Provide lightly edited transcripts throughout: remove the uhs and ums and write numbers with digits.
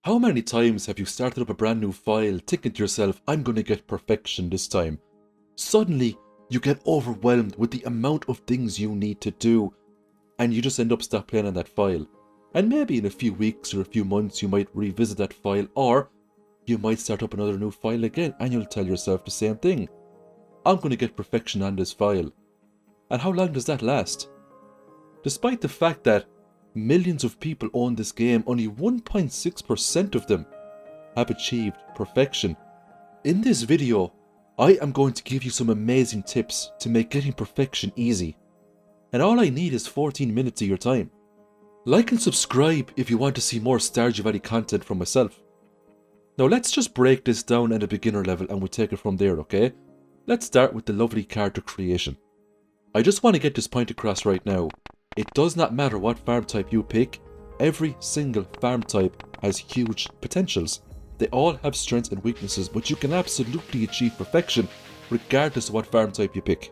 How many times have you started up a brand new file thinking to yourself, I'm going to get perfection this time? Suddenly, you get overwhelmed with the amount of things you need to do, and you just end up stop playing on that file. And maybe in a few weeks or a few months you might revisit that file, or you might start up another new file again and you'll tell yourself the same thing. I'm going to get perfection on this file. And how long does that last? Despite the fact that millions of people own this game, only 1.6% of them have achieved perfection. In this video, I am going to give you some amazing tips to make getting perfection easy. And all I need is 14 minutes of your time. Like and subscribe if you want to see more Stardew Valley content from myself. Now let's just break this down at a beginner level and we'll take it from there, okay? Let's start with the lovely character creation. I just want to get this point across right now. It does not matter what farm type you pick, every single farm type has huge potentials. They all have strengths and weaknesses, but you can absolutely achieve perfection regardless of what farm type you pick.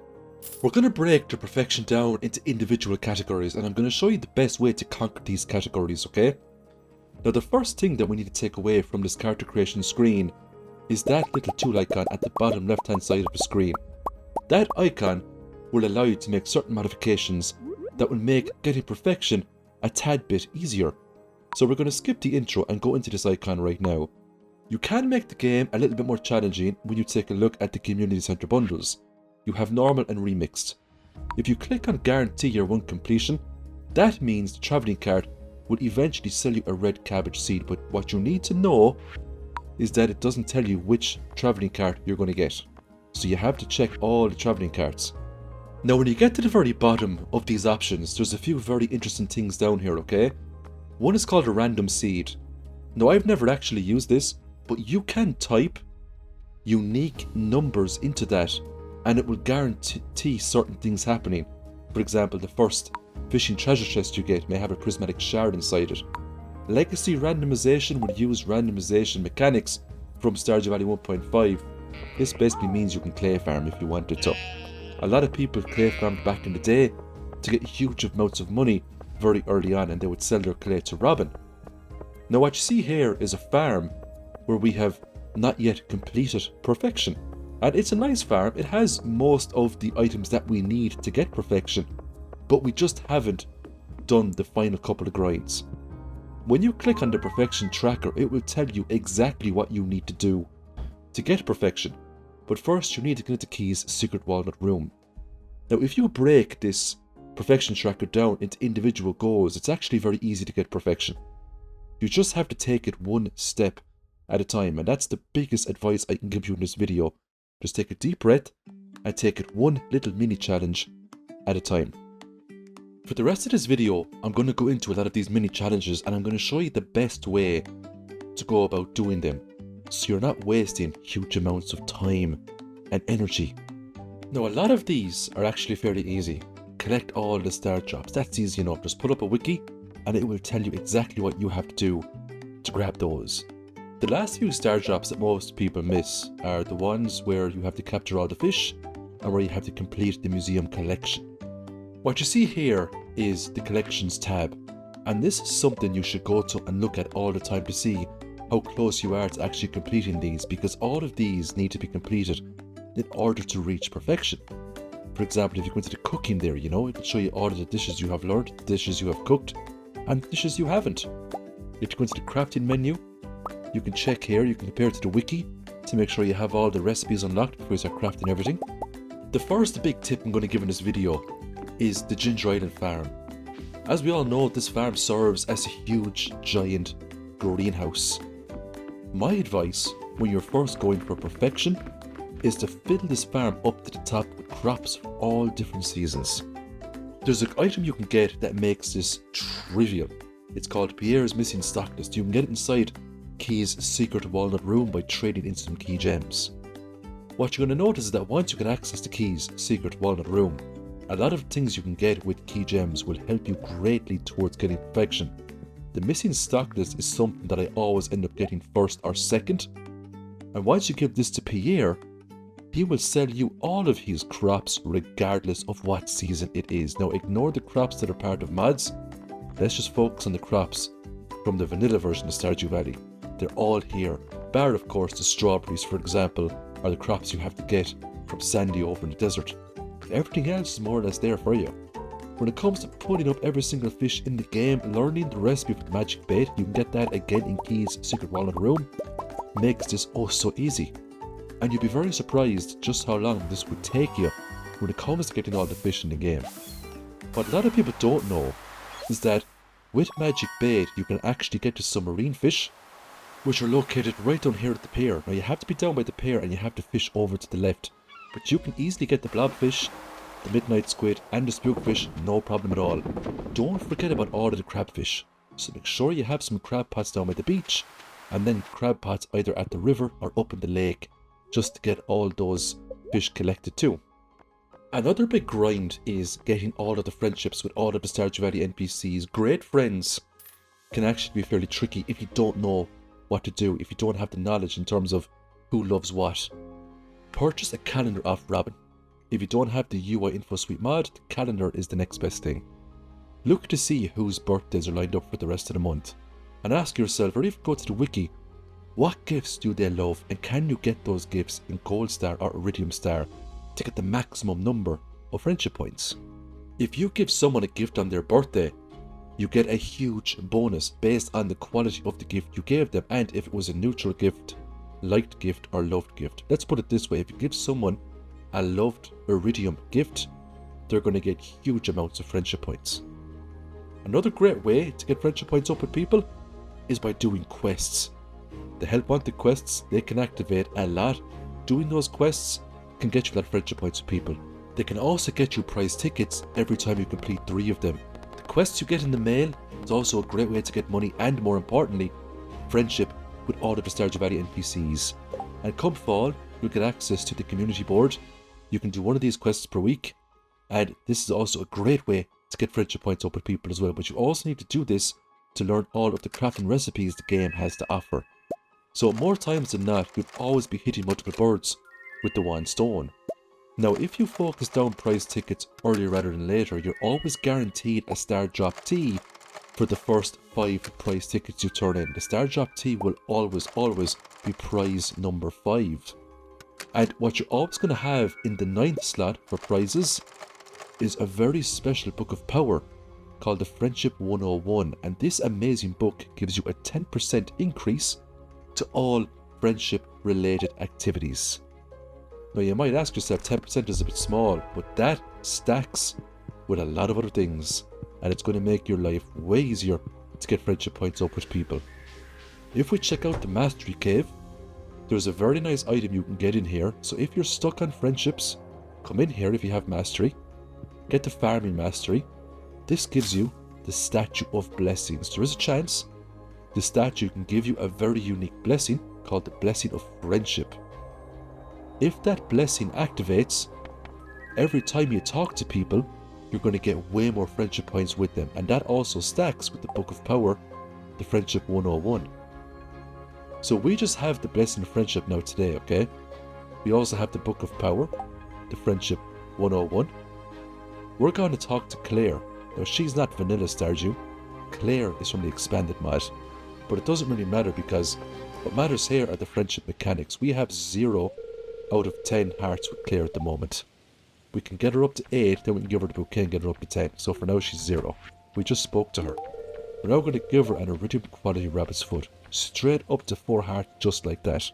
We're going to break the perfection down into individual categories, and I'm going to show you the best way to conquer these categories, okay? Now the first thing that we need to take away from this character creation screen is that little tool icon at the bottom left hand side of the screen. That icon will allow you to make certain modifications that will make getting perfection a tad bit easier. So we're going to skip the intro and go into this icon right now. You can make the game a little bit more challenging when you take a look at the community center bundles. You have normal and remixed. If you click on guarantee your 1 completion, that means the travelling cart will eventually sell you a red cabbage seed, but what you need to know is that it doesn't tell you which travelling cart you're going to get. So you have to check all the travelling carts. Now when you get to the very bottom of these options, there's a few very interesting things down here, okay? One is called a random seed. Now I've never actually used this, but you can type unique numbers into that and it will guarantee certain things happening. For example, the first fishing treasure chest you get may have a prismatic shard inside it. Legacy randomization will use randomization mechanics from Stardew Valley 1.5. This basically means you can clay farm if you wanted to. A lot of people clay farmed back in the day to get huge amounts of money very early on, and they would sell their clay to Robin. Now what you see here is a farm where we have not yet completed perfection. And it's a nice farm, it has most of the items that we need to get perfection, but we just haven't done the final couple of grinds. When you click on the perfection tracker, it will tell you exactly what you need to do to get perfection. But first you need to get into Key's secret walnut room. Now if you break this perfection tracker down into individual goals, it's actually very easy to get perfection. You just have to take it one step at a time, and that's the biggest advice I can give you in this video. Just take a deep breath and take it one little mini challenge at a time. For the rest of this video, I'm going to go into a lot of these mini challenges and I'm going to show you the best way to go about doing them, so you're not wasting huge amounts of time and energy. Now a lot of these are actually fairly easy. Collect all the star drops, that's easy enough. Just pull up a wiki and it will tell you exactly what you have to do to grab those. The last few star drops that most people miss are the ones where you have to capture all the fish and where you have to complete the museum collection. What you see here is the collections tab, and this is something you should go to and look at all the time to see how close you are to actually completing these, because all of these need to be completed in order to reach perfection. For example, if you go into the cooking there, it will show you all of the dishes you have learned, the dishes you have cooked, and the dishes you haven't. If you go into the crafting menu, you can check here, you can compare it to the wiki to make sure you have all the recipes unlocked before you start crafting everything. The first big tip I'm going to give in this video is the Ginger Island farm. As we all know, this farm serves as a huge, giant greenhouse. My advice when you're first going for perfection is to fill this farm up to the top with crops for all different seasons. There's an item you can get that makes this trivial. It's called Pierre's Missing Stock List. You can get it inside Key's secret walnut room by trading in some key gems. What you're going to notice is that once you get access to Key's secret walnut room, a lot of things you can get with key gems will help you greatly towards getting perfection. The missing stock list is something that I always end up getting first or second, and once you give this to Pierre, he will sell you all of his crops regardless of what season it is. Now ignore the crops that are part of mods, let's just focus on the crops from the vanilla version of Stardew Valley. they're all here. Bar, of course, the strawberries, for example, are the crops you have to get from Sandy over in the desert. Everything else is more or less there for you. When it comes to putting up every single fish in the game, learning the recipe for the magic bait, you can get that again in Key's secret wallet room, makes this oh so easy. And you'd be very surprised just how long this would take you when it comes to getting all the fish in the game. What a lot of people don't know is that with magic bait you can actually get to some marine fish, which are located right down here at the pier. Now you have to be down by the pier and you have to fish over to the left, but you can easily get the blobfish, the midnight squid and the spookfish, no problem at all. Don't forget about all of the crabfish, so make sure you have some crab pots down by the beach, and then crab pots either at the river or up in the lake, just to get all those fish collected too. Another big grind is getting all of the friendships with all of the Stardew Valley NPCs. Great friends can actually be fairly tricky if you don't know what to do, if you don't have the knowledge in terms of who loves what. Purchase a calendar off Robin. If you don't have the UI Info Suite mod, the calendar is the next best thing. Look to see whose birthdays are lined up for the rest of the month, and ask yourself, or even go to the wiki, what gifts do they love, and can you get those gifts in Gold Star or Iridium Star to get the maximum number of friendship points. If you give someone a gift on their birthday, you get a huge bonus based on the quality of the gift you gave them, and if it was a neutral gift, liked gift or loved gift. Let's put it this way, if you give someone a loved Iridium gift, they're going to get huge amounts of friendship points. Another great way to get friendship points up with people is by doing quests. The help wanted quests, they can activate a lot. Doing those quests can get you that friendship points with people. They can also get you prize tickets every time you complete 3 of them. The quests you get in the mail is also a great way to get money and, more importantly, friendship with all of the Stardew Valley NPCs. And come fall, you'll get access to the community board. You can do one of these quests per week, and this is also a great way to get friendship points up with people as well. But you also need to do this to learn all of the crafting recipes the game has to offer. So more times than not, you'll always be hitting multiple birds with the one stone. Now if you focus down prize tickets earlier rather than later, you're always guaranteed a star drop tea for the first 5 prize tickets you turn in. The star drop tea will always be prize number 5. And what you're always going to have in the 9th slot for prizes is a very special book of power called the Friendship 101, and this amazing book gives you a 10% increase to all friendship related activities. Now you might ask yourself, 10% is a bit small, but that stacks with a lot of other things, and it's going to make your life way easier to get friendship points up with people. If we check out the Mastery Cave, there's a very nice item you can get in here. So if you're stuck on friendships, come in here if you have Mastery, get the Farming Mastery. This gives you the Statue of Blessings. There is a chance the statue can give you a very unique blessing called the Blessing of Friendship. If that blessing activates, every time you talk to people, you're going to get way more friendship points with them, and that also stacks with the Book of Power, the Friendship 101. So we just have the Blessing of Friendship now today, okay? We also have the Book of Power, the Friendship 101. We're going to talk to Claire. Now she's not vanilla Stardew. Claire is from the expanded mod. But it doesn't really matter, because what matters here are the friendship mechanics. We have 0 out of 10 hearts with Claire at the moment. We can get her up to 8, then we can give her the bouquet and get her up to 10. So for now she's 0. We just spoke to her. We're now going to give her an Iridium quality rabbit's foot, straight up to 4 hearts, just like that.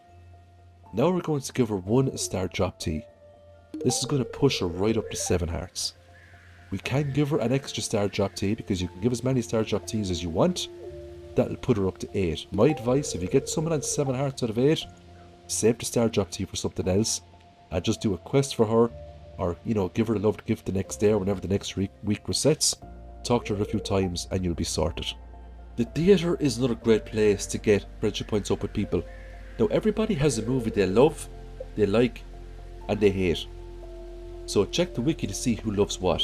Now we're going to give her 1 star drop tea. This is going to push her right up to 7 hearts. We can give her an extra star drop tea, because you can give as many star drop teas as you want. That'll put her up to 8. My advice, if you get someone on 7 hearts out of 8, save the star drop tea for something else, and just do a quest for her, or, you know, give her a loved gift the next day or whenever the next week resets. Talk to her a few times and you'll be sorted. The theatre is another great place to get friendship points up with people. Now everybody has a movie they love, they like, and they hate. So check the wiki to see who loves what.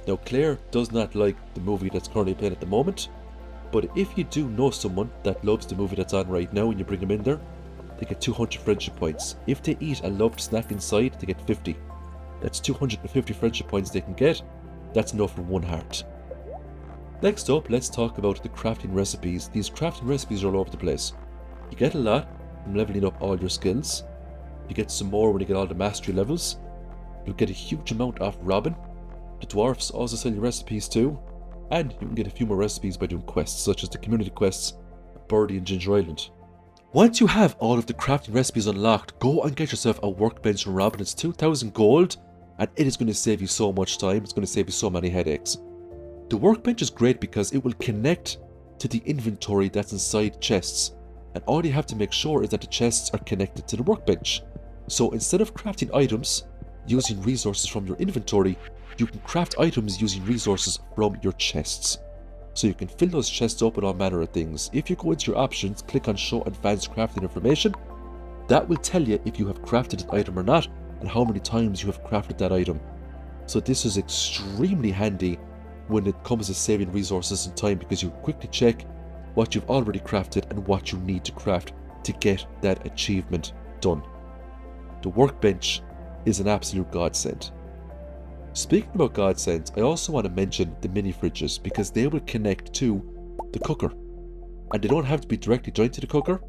Now Claire does not like the movie that's currently playing at the moment, but if you do know someone that loves the movie that's on right now and you bring them in there, they get 200 friendship points. If they eat a loved snack inside, they get 50. That's 250 friendship points they can get. That's enough for 1 heart. Next up, let's talk about the crafting recipes. These crafting recipes are all over the place. You get a lot from leveling up all your skills. You get some more when you get all the mastery levels. You'll get a huge amount off robbing. The dwarfs also sell you recipes too. And you can get a few more recipes by doing quests, such as the community quests, Birdie and Ginger Island. Once you have all of the crafting recipes unlocked, go and get yourself a workbench from Robin. It's 2,000 gold, and it is going to save you so much time. It's going to save you so many headaches. The workbench is great because it will connect to the inventory that's inside chests, and all you have to make sure is that the chests are connected to the workbench. So instead of crafting items using resources from your inventory, you can craft items using resources from your chests. So you can fill those chests up with all manner of things. If you go into your options, click on Show Advanced Crafting Information, that will tell you if you have crafted an item or not, and how many times you have crafted that item. So this is extremely handy when it comes to saving resources and time, because you quickly check what you've already crafted and what you need to craft to get that achievement done. The workbench is an absolute godsend. Speaking about godsends, I also want to mention the mini fridges, because they will connect to the cooker, and they don't have to be directly joined to the cooker.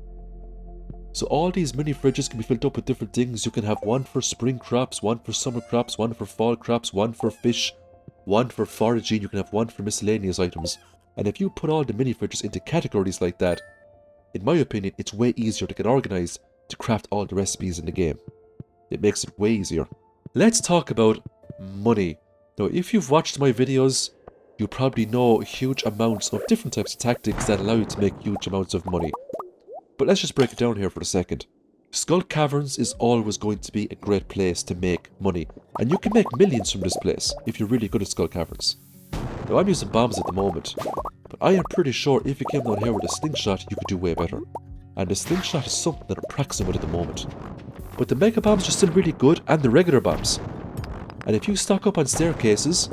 So all these mini fridges can be filled up with different things. You can have one for spring crops, one for summer crops, one for fall crops, one for fish, one for foraging. You can have one for miscellaneous items. And if you put all the mini fridges into categories like that, in my opinion, it's way easier to get organized to craft all the recipes in the game. It makes it way easier. Let's talk about money. Now, if you've watched my videos, you probably know huge amounts of different types of tactics that allow you to make huge amounts of money. But let's just break it down here for a second. Skull Caverns is always going to be a great place to make money, and you can make millions from this place if you're really good at Skull Caverns. Now, I'm using bombs at the moment, but I am pretty sure if you came down here with a slingshot, you could do way better. And the slingshot is something that I'm practicing with at the moment. But the mega bombs are still really good, and the regular bombs. And if you stock up on staircases,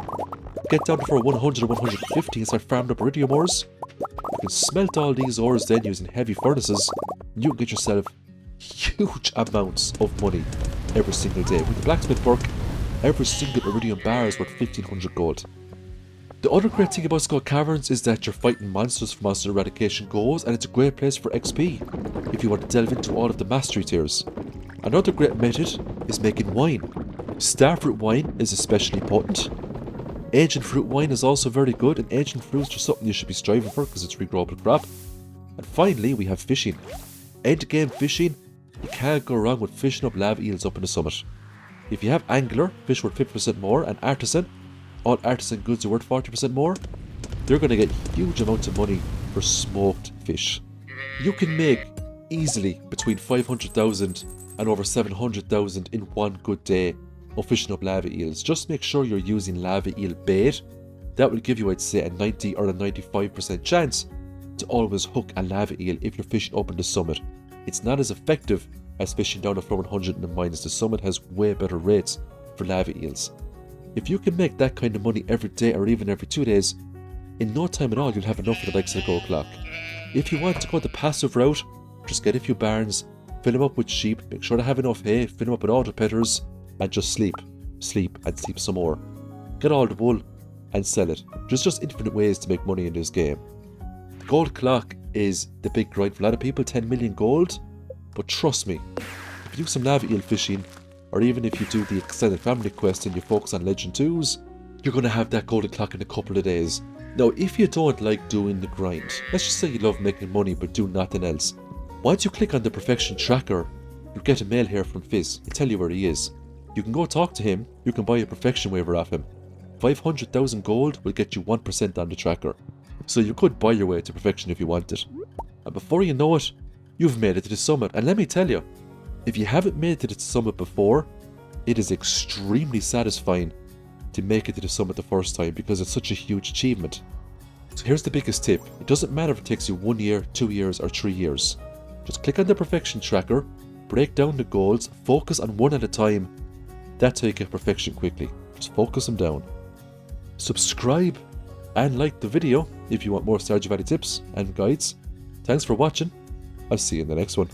get down to for 100 or 150 and start farming up iridium ores, you can smelt all these ores then using heavy furnaces, and you can get yourself huge amounts of money every single day. With the blacksmith work, every single iridium bar is worth 1,500 gold. The other great thing about Skull Caverns is that you're fighting monsters for monster eradication goals, and it's a great place for XP if you want to delve into all of the mastery tiers. Another great method is making wine. Starfruit wine is especially potent. Ancient fruit wine is also very good, and ancient fruits are something you should be striving for because it's regrowable crop. And finally, we have fishing. End game fishing, you can't go wrong with fishing up lava eels up in the summit. If you have angler, fish worth 50% more, and artisan, all artisan goods are worth 40% more, they're going to get huge amounts of money for smoked fish. You can make easily between 500,000 and over 700,000 in one good day of fishing up lava eels. Just make sure you're using lava eel bait. That will give you, I'd say, a 90 or a 95% chance to always hook a lava eel if you're fishing up in the summit. It's not as effective as fishing down at floor 100 in the mines. The summit has way better rates for lava eels. If you can make that kind of money every day or even every 2 days, in no time at all you'll have enough for the likes of the gold clock. If you want to go the passive route, just get a few barns, fill them up with sheep, make sure to have enough hay, fill them up with auto petters, and just sleep and sleep some more. Get all the wool and sell it. There's just infinite ways to make money in this game. The gold clock is the big grind for a lot of people, 10 million gold, but trust me, if you do some lava eel fishing, or even if you do the extended family quest and you focus on legend 2s, you're going to have that golden clock in a couple of days. Now, if you don't like doing the grind, let's just say you love making money but do nothing else, once you click on the perfection tracker, you get a mail here from Fizz. It'll tell you where he is. You can go talk to him, you can buy a perfection waiver off him. 500,000 gold will get you 1% on the tracker. So you could buy your way to perfection if you wanted. And before you know it, you've made it to the summit. And let me tell you, if you haven't made it to the summit before, it is extremely satisfying to make it to the summit the first time because it's such a huge achievement. So here's the biggest tip. It doesn't matter if it takes you 1 year, 2 years or 3 years. Just click on the perfection tracker, break down the goals, focus on one at a time. That's how you get perfection quickly. Just focus them down. Subscribe and like the video if you want more Stardew Valley tips and guides. Thanks for watching. I'll see you in the next one.